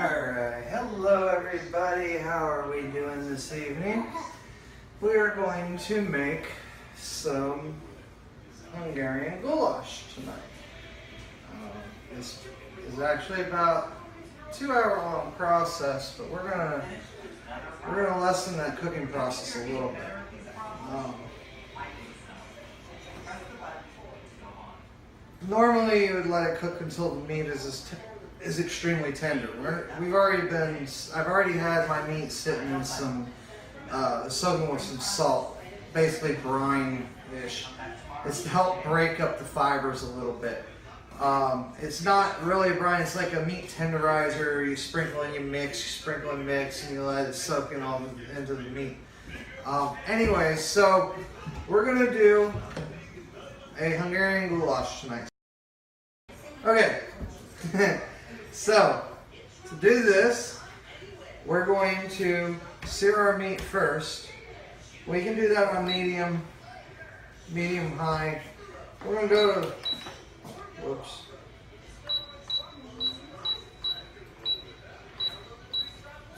Alright, hello everybody, how are we doing this evening? We are going to make some Hungarian goulash tonight. This is actually about a 2-hour long process, but we're gonna lessen that cooking process a little bit. Normally you would let it cook until the meat is extremely tender. I've already had my meat sitting in some, soaking with some salt, basically brine-ish. It's to help break up the fibers a little bit. It's not really brine, it's like a meat tenderizer. You sprinkle and you mix, and you let it soak in all into the meat. Anyway, so we're gonna do a Hungarian goulash tonight. Okay. So, to do this, we're going to sear our meat first. We can do that on medium high. We're going to go to,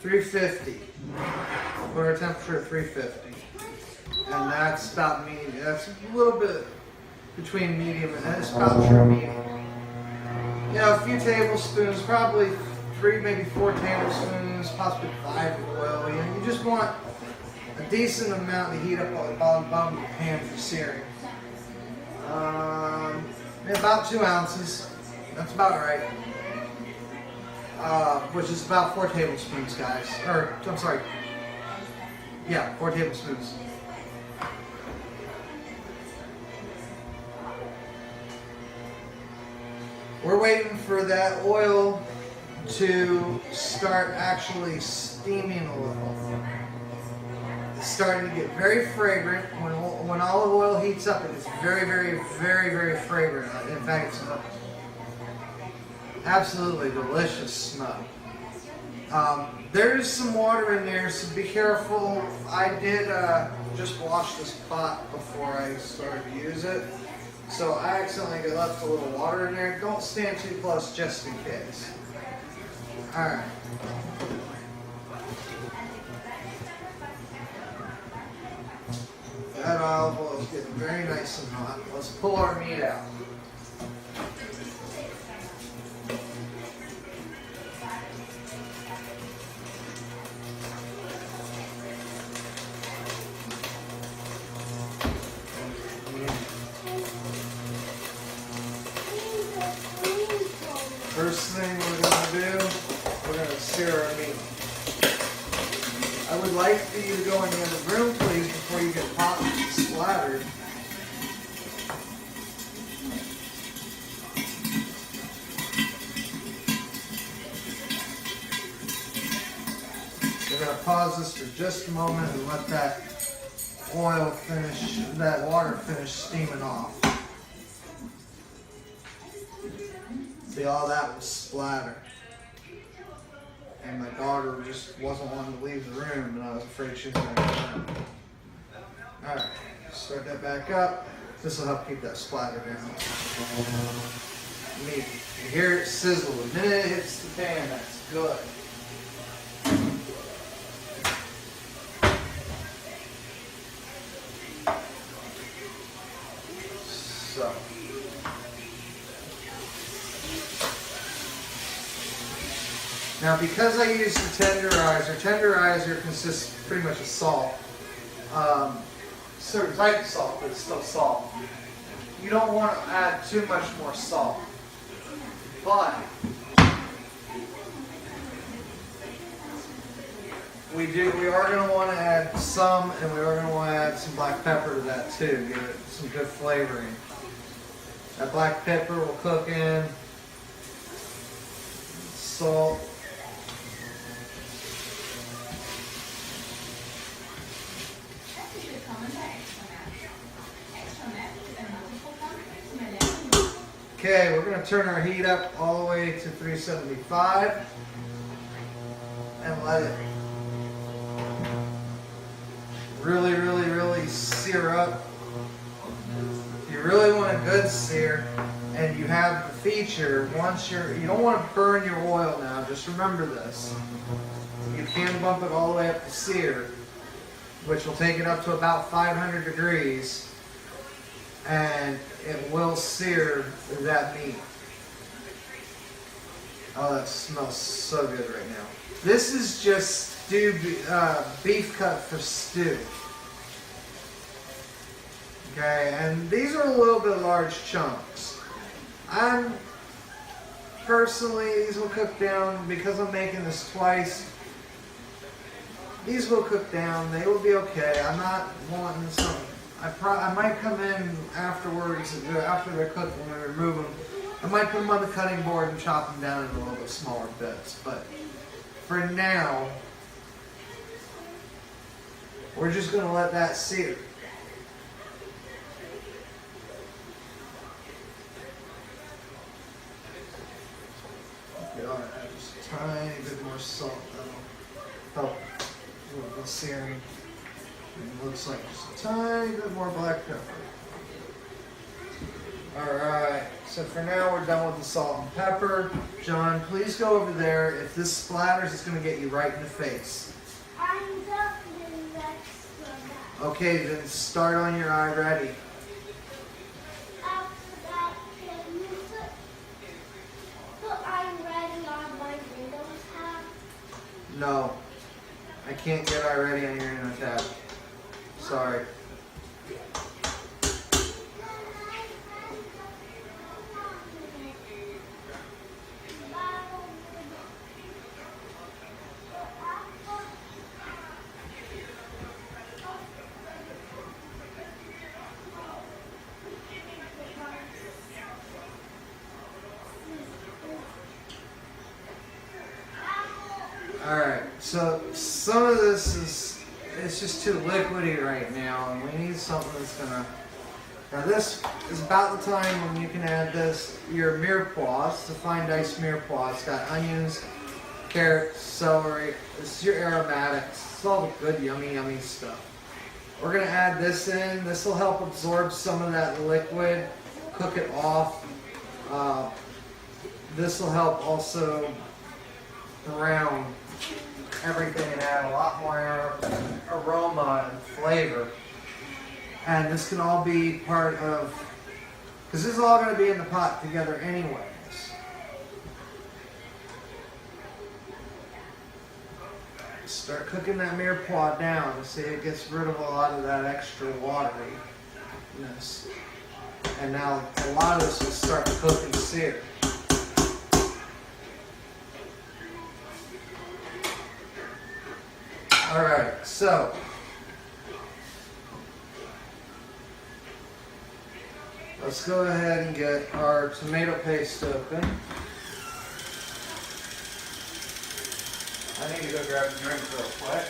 350. Put our temperature at 350. And that's about medium. That's a little bit between medium and that's about true medium. You know, a few tablespoons, probably 3, maybe 4 tablespoons, possibly 5 of oil. You just want a decent amount to heat up on the bottom of the pan for searing. About 2 ounces. That's about right. Which is about 4 tablespoons, guys. Or, I'm sorry. Yeah, 4 tablespoons. We're waiting for that oil to start actually steaming a little. It's starting to get very fragrant. When olive oil heats up, it gets very, very, very, very fragrant. In fact, it's an absolutely delicious smell. There's some water in there, so be careful. I did just wash this pot before I started to use it. So I accidentally left a little water in there. Don't stand too close just in case. Alright. That olive oil is getting very nice and hot. Let's pull our meat out. First thing we're going to do, we're going to sear our meat. I would like for you to go in the other room, please, before you get popped and splattered. We're going to pause this for just a moment and let that water finish steaming off. See, all that was splatter. And my daughter just wasn't wanting to leave the room, and I was afraid she was going to get out. Alright, start that back up. This will help keep that splatter down. You hear it sizzle. The minute it hits the pan, that's good. So. Now, because I use the tenderizer consists pretty much of salt. Certain type of salt, but it's still salt. You don't want to add too much more salt. But we are going to want to add some, and we are going to want to add some black pepper to that too, give it some good flavoring. That black pepper will cook in. Salt. Okay, we're going to turn our heat up all the way to 375 and let it really, really, really sear up. If you really want a good sear, and you have the feature, you don't want to burn your oil now, just remember this. You can bump it all the way up to sear, which will take it up to about 500 degrees, and it will sear that meat. Oh, that smells so good right now. This is just beef cut for stew. Okay, and these are a little bit large chunks. Personally, these will cook down, because I'm making this twice, these will cook down, they will be okay. I'm not wanting some, I might come in afterwards, after they're cooked, when we remove them, I might put them on the cutting board and chop them down in a little bit smaller bits, but for now, we're just going to let that sear. Okay, all right, just a tiny bit more salt, that'll help with the searing. It looks like just a tiny bit more black pepper. Alright, so for now we're done with the salt and pepper. John, please go over there. If this splatters, it's going to get you right in the face. I'm definitely next to that. Okay, then start on your eye ready. After that, can you put I'm ready on my Windows tab? No, I can't get eye ready on your internet tab. Sorry. Alright, so some of this it's just too liquidy right now, and we need something that's gonna. Now this is about the time when you can add your mirepoix, the fine diced mirepoix. It's got onions, carrots, celery. This is your aromatics. It's all the good, yummy, yummy stuff. We're gonna add this in. This will help absorb some of that liquid, cook it off. This will help also brown everything and add a lot more aroma and flavor. And this can all be part of, because this is all going to be in the pot together anyways. Start cooking that mirepoix down to see it gets rid of a lot of that extra wateriness. And now a lot of this will start to cook and sear. Alright, so let's go ahead and get our tomato paste open. I need to go grab a drink real quick.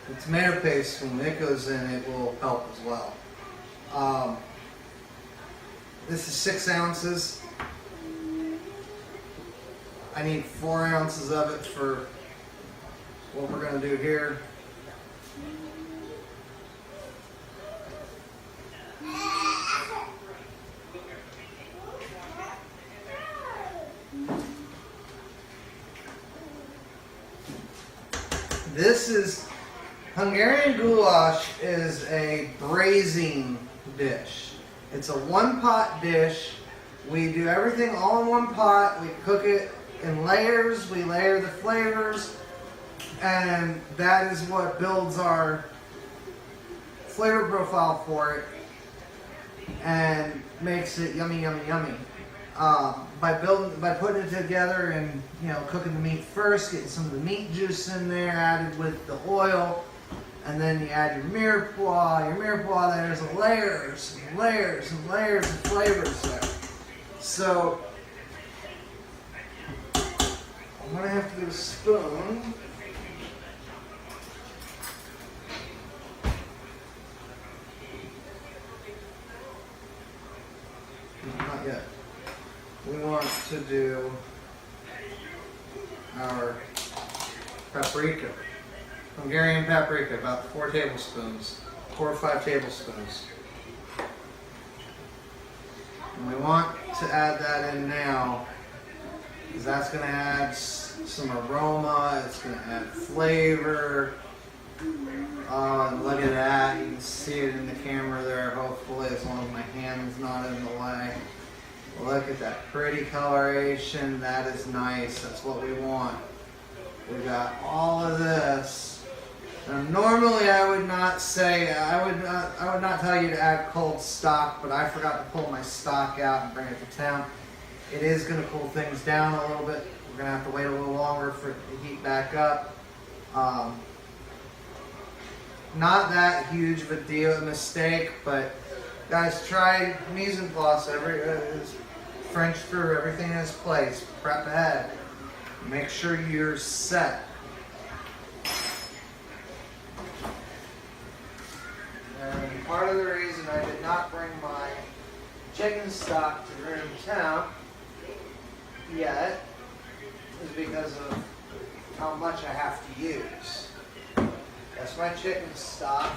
The tomato paste, when it goes in, it will help as well. This is 6 ounces. I need 4 ounces of it for what we're going to do here. This is Hungarian Goulash is a braising dish. It's a one-pot dish. We do everything all in one pot. We cook it in layers. We layer the flavors, and that is what builds our flavor profile for it and makes it yummy, yummy, yummy. by putting it together and cooking the meat first, getting some of the meat juice in there, added with the oil, and then you add your mirepoix. Your mirepoix, there's layers and layers and layers of flavors there. So I'm gonna have to get a spoon. Not yet. We want to do our paprika. Hungarian paprika, about 4 tablespoons. 4 or 5 tablespoons. And we want to add that in now, because that's going to add some aroma, it's going to add flavor. Oh, look at that. You can see it in the camera there, hopefully, as long as my hand's not in the way. Look at that pretty coloration. That is nice. That's what we want. We got all of this. Now, normally I would not say, I would not tell you to add cold stock, but I forgot to pull my stock out and bring it to town. It is going to cool things down a little bit. We're going to have to wait a little longer for it to heat back up. Not that huge of a mistake, but guys, try mise en place. French through, everything in its place. Prep ahead. Make sure you're set. And part of the reason I did not bring my chicken stock to bring to town yet is because of how much I have to use. That's my chicken stock.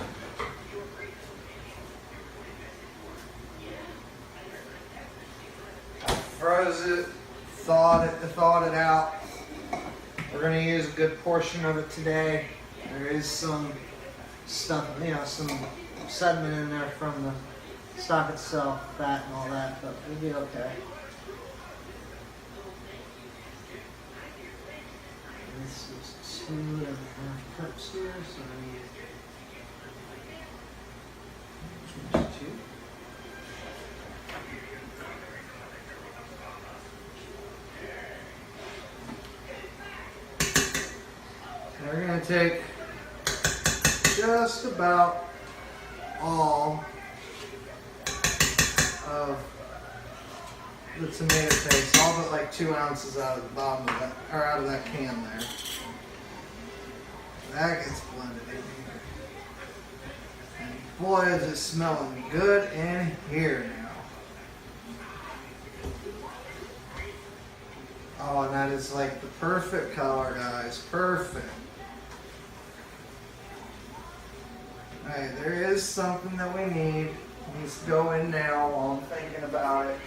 I froze it, thawed it out. We're going to use a good portion of it today. There is some stuff, some sediment in there from the stock itself, fat and all that, but we'll be okay. This is 2.5 cups here, so I need 2. And we're going to take just about all of the tomato paste, all but like 2 ounces out of the bottom of that, or out of that can there. That gets blended in here. And boy, is it smelling good in here now. Oh, and that is like the perfect color, guys. Perfect. Alright, there is something that we need. It needs to go in now while I'm thinking about it.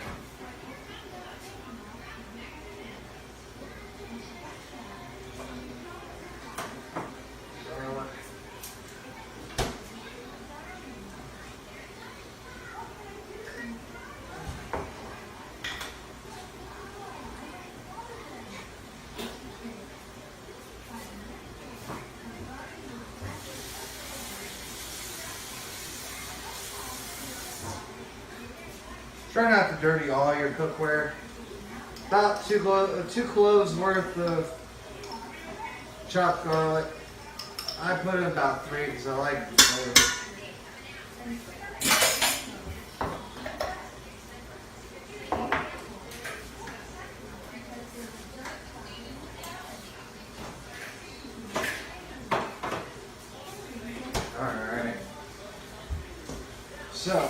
Try not to dirty all your cookware. About 2 cloves worth of chopped garlic. I put in about 3 because I like the flavor. Alright. So,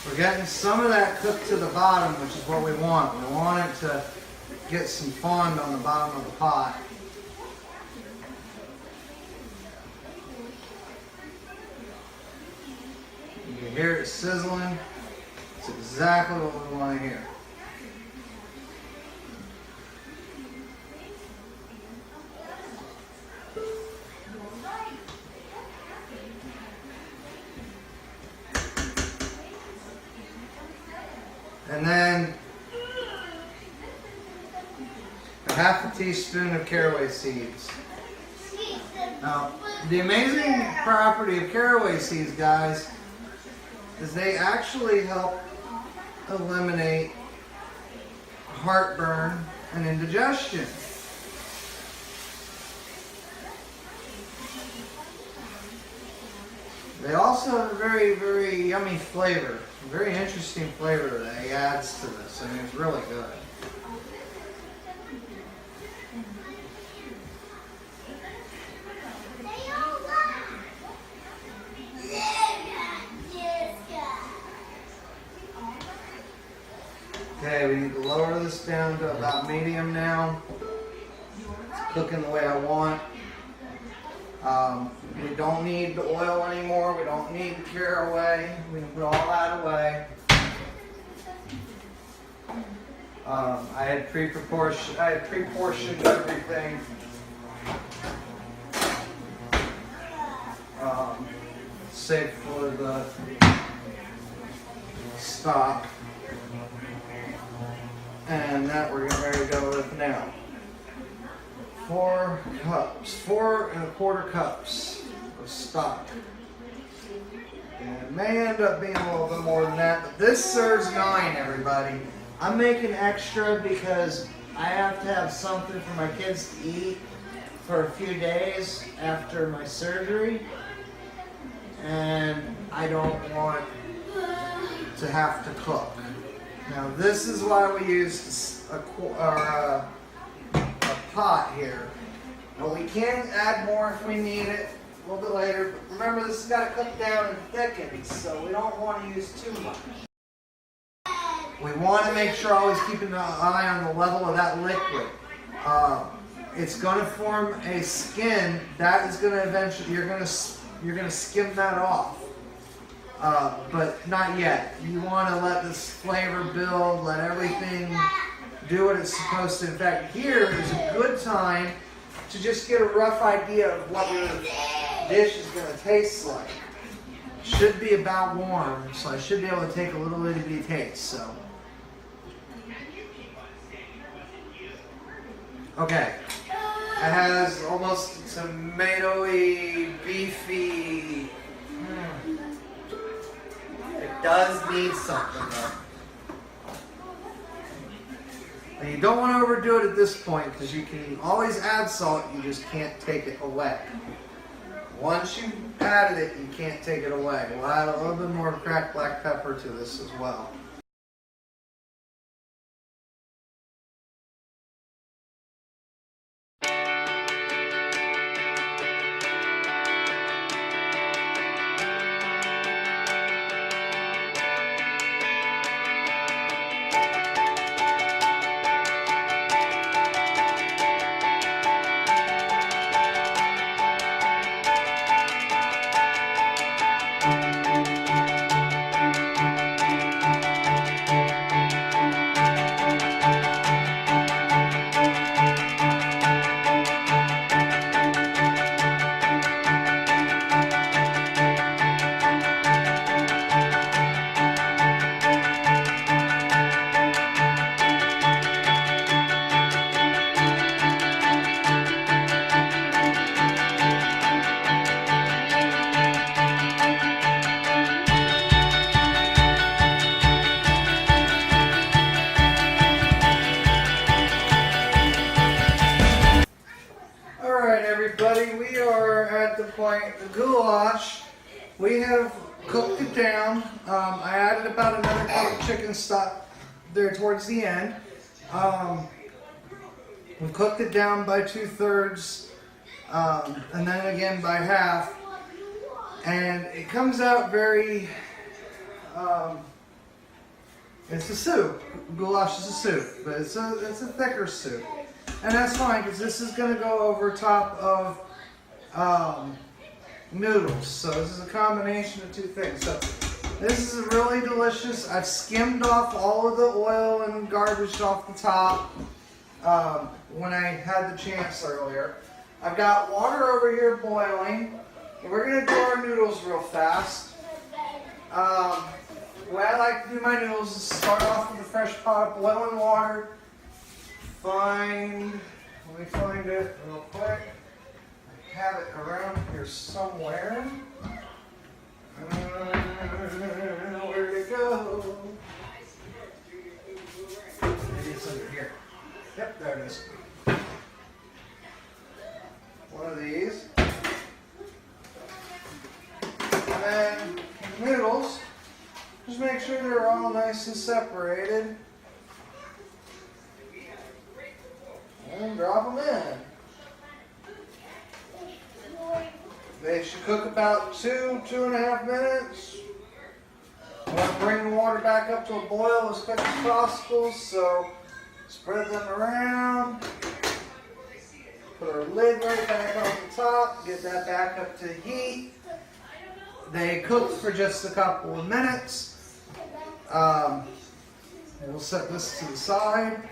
we're getting some of that cooked to the bottom, which is what we want. We want it to get some fond on the bottom of the pot. You can hear it sizzling. It's exactly what we want to hear. And then a half a teaspoon of caraway seeds. Now, the amazing property of caraway seeds, guys, is they actually help eliminate heartburn and indigestion. They also have a very, very yummy flavor, a very interesting flavor that he adds to this. I mean, it's really good. Okay, we need to lower this down to about medium now. It's cooking the way I want. We don't need the oil anymore. We don't need the caraway. We can put all that away. I had pre-portioned everything. Save for the stock. And that we're getting ready to go with now. 4 cups, 4 1/4 cups of stock. And it may end up being a little bit more than that, but this serves 9, everybody. I'm making extra because I have to have something for my kids to eat for a few days after my surgery. And I don't want to have to cook. Now this is why we use a pot here. Now we can add more if we need it a little bit later, but remember this has got to cook down and thicken, so we don't want to use too much. We want to make sure always keeping an eye on the level of that liquid. It's going to form a skin that is going to eventually, you're going to skim that off. But not yet. You want to let this flavor build, let everything do what it's supposed to. In fact, here is a good time to just get a rough idea of what your dish is going to taste like. Should be about warm, so I should be able to take a little itty bitty taste. So, okay, it has almost tomatoey, beefy. It does need something though. And you don't want to overdo it at this point because you can always add salt, you just can't take it away. Once you've added it, you can't take it away. We'll add a little bit more cracked black pepper to this as well. Everybody, we are at the point, the goulash, we have cooked it down. I added about another cup of chicken stock there towards the end. We cooked it down by 2/3 and then again by half. And it comes out very, it's a soup. Goulash is a soup, but it's a thicker soup. And that's fine because this is going to go over top of noodles. So this is a combination of 2 things. So this is really delicious. I've skimmed off all of the oil and garbage off the top when I had the chance earlier. I've got water over here boiling. We're going to do our noodles real fast. The way I like to do my noodles is start off with a fresh pot of boiling water. Let me find it real quick. I have it around here somewhere. it is. One of these. And then the noodles, just make sure they're all nice and separated. And drop them in. They should cook about 2.5 minutes. I want to bring the water back up to a boil as quick as possible, so spread them around. Put our lid right back on the top, get that back up to heat. They cook for just a couple of minutes. We'll set this to the side.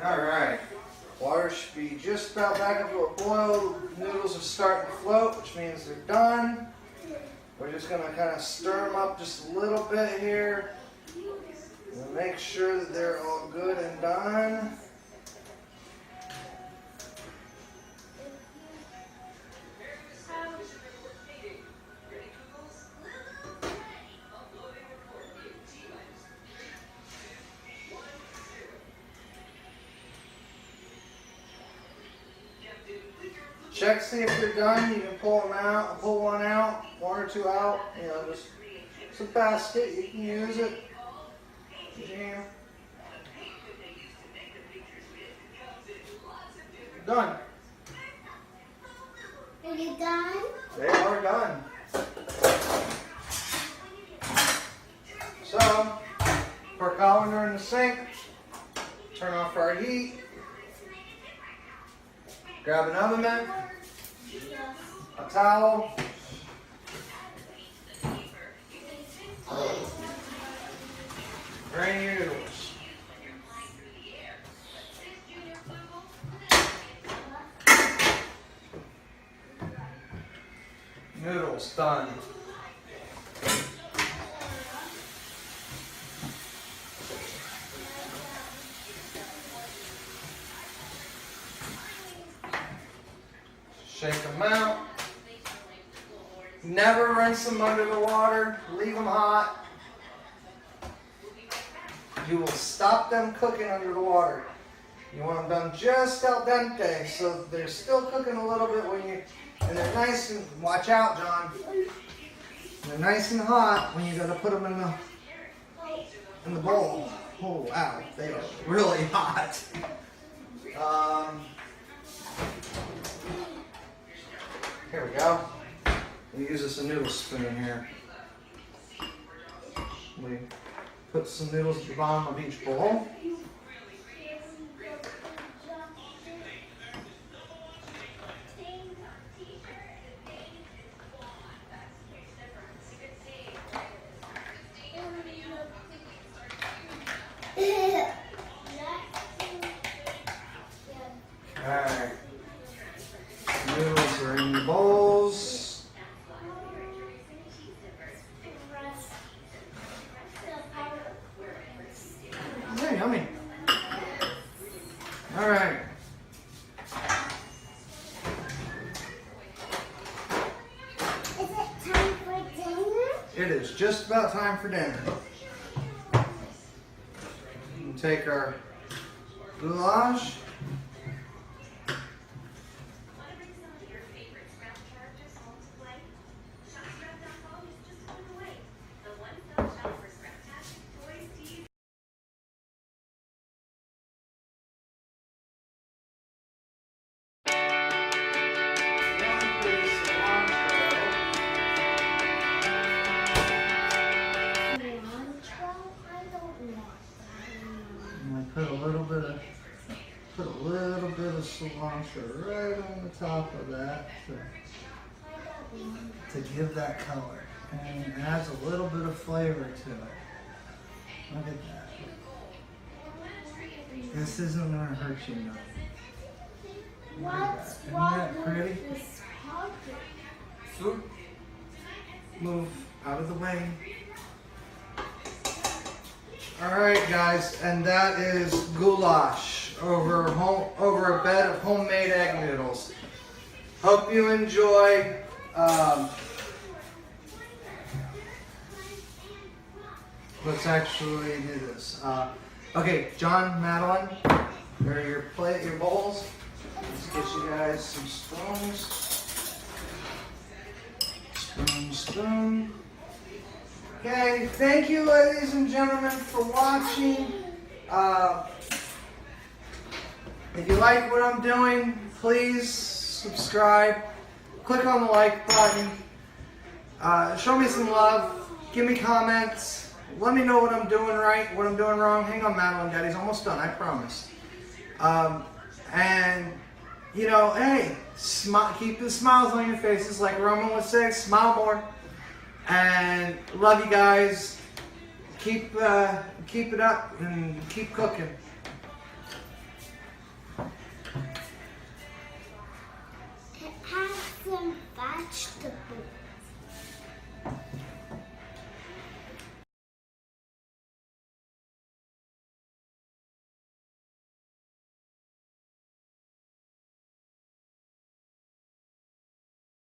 Alright, water should be just about back up to a boil. Noodles are starting to float, which means they're done. We're just going to kind of stir them up just a little bit here. And make sure that they're all good and done. Check, see if they're done. You can pull them out, pull one out, one or two out. You know, just it's a basket. You can use it. Jam. Done. Are you done? They are done. So, put our colander in the sink. Turn off our heat. Grab an oven mitt, a towel, drain your noodles. Noodles done. Shake them out. Never rinse them under the water. Leave them hot. You will stop them cooking under the water. You want them done just al dente, so they're still cooking a little bit when you, and they're nice and, watch out, John. They're nice and hot when you're gonna put them in the bowl. Oh wow, they are really hot. Here we go. We use this a noodle spoon here. We put some noodles at the bottom of each bowl. Alright. Noodles are in the bowls. Hey, yummy. Alright. Is it time for dinner? It is just about time for dinner. We'll take our goulash. Put a little bit of cilantro right on the top of that to give that color. And it adds a little bit of flavor to it. Look at that. This isn't going to hurt you none. What's Isn't wrong that pretty? with this pocket? Food. Move out of the way. Alright guys, and that is goulash over a bed of homemade egg noodles. Hope you enjoy. Let's actually do this. Okay, John, Madeline, there are your bowls. Let's get you guys some spoons. Spoon. Okay, thank you ladies and gentlemen for watching. If you like what I'm doing, please subscribe. Click on the like button. Show me some love. Give me comments. Let me know what I'm doing right, what I'm doing wrong. Hang on, Madeline, Daddy's almost done, I promise. And, you know, hey, keep the smiles on your faces. Like Roman would say, smile more. And love you guys. Keep it up and keep cooking. It has some vegetables.